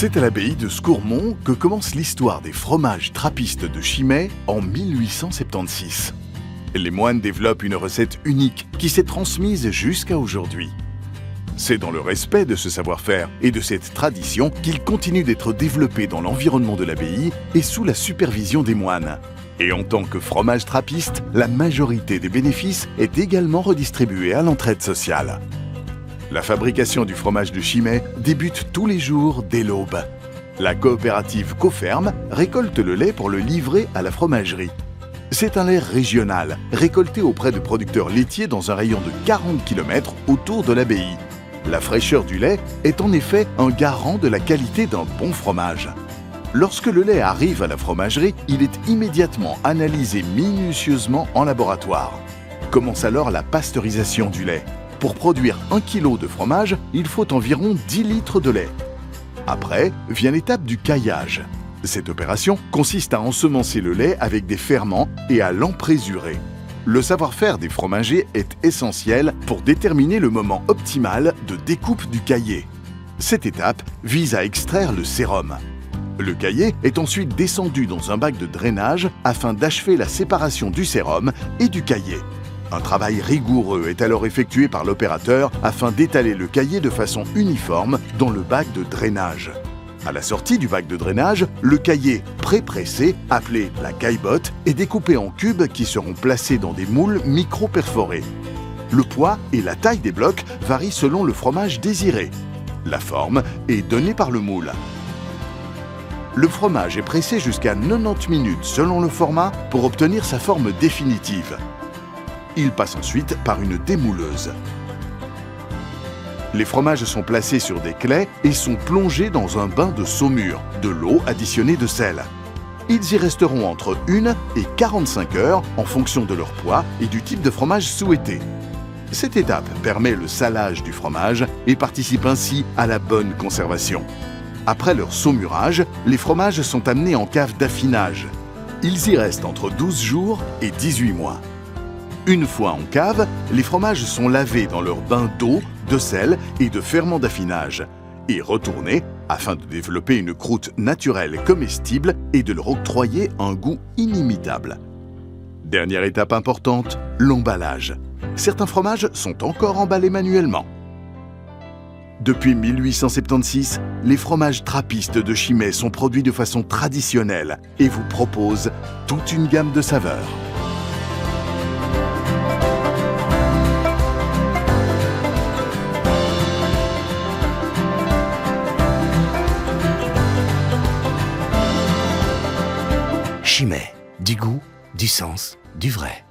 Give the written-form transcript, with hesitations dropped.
C'est à l'abbaye de Scourmont que commence l'histoire des fromages trappistes de Chimay en 1876. Les moines développent une recette unique qui s'est transmise jusqu'à aujourd'hui. C'est dans le respect de ce savoir-faire et de cette tradition qu'il continue d'être développé dans l'environnement de l'abbaye et sous la supervision des moines. Et en tant que fromage trappiste, la majorité des bénéfices est également redistribuée à l'entraide sociale. La fabrication du fromage de Chimay débute tous les jours dès l'aube. La coopérative Coferme récolte le lait pour le livrer à la fromagerie. C'est un lait régional, récolté auprès de producteurs laitiers dans un rayon de 40 km autour de l'abbaye. La fraîcheur du lait est en effet un garant de la qualité d'un bon fromage. Lorsque le lait arrive à la fromagerie, il est immédiatement analysé minutieusement en laboratoire. Commence alors la pasteurisation du lait. Pour produire 1 kg de fromage, il faut environ 10 litres de lait. Après, vient l'étape du caillage. Cette opération consiste à ensemencer le lait avec des ferments et à l'emprésurer. Le savoir-faire des fromagers est essentiel pour déterminer le moment optimal de découpe du caillé. Cette étape vise à extraire le sérum. Le caillé est ensuite descendu dans un bac de drainage afin d'achever la séparation du sérum et du caillé. Un travail rigoureux est alors effectué par l'opérateur afin d'étaler le caillé de façon uniforme dans le bac de drainage. À la sortie du bac de drainage, le caillé pré-pressé, appelé la caillebotte, est découpé en cubes qui seront placés dans des moules micro-perforés. Le poids et la taille des blocs varient selon le fromage désiré. La forme est donnée par le moule. Le fromage est pressé jusqu'à 90 minutes selon le format pour obtenir sa forme définitive. Il passe ensuite par une démouleuse. Les fromages sont placés sur des claies et sont plongés dans un bain de saumure, de l'eau additionnée de sel. Ils y resteront entre 1 et 45 heures en fonction de leur poids et du type de fromage souhaité. Cette étape permet le salage du fromage et participe ainsi à la bonne conservation. Après leur saumurage, les fromages sont amenés en cave d'affinage. Ils y restent entre 12 jours et 18 mois. Une fois en cave, les fromages sont lavés dans leur bain d'eau, de sel et de ferment d'affinage et retournés afin de développer une croûte naturelle comestible et de leur octroyer un goût inimitable. Dernière étape importante, l'emballage. Certains fromages sont encore emballés manuellement. Depuis 1876, les fromages trappistes de Chimay sont produits de façon traditionnelle et vous proposent toute une gamme de saveurs. Chimay, du goût, du sens, du vrai.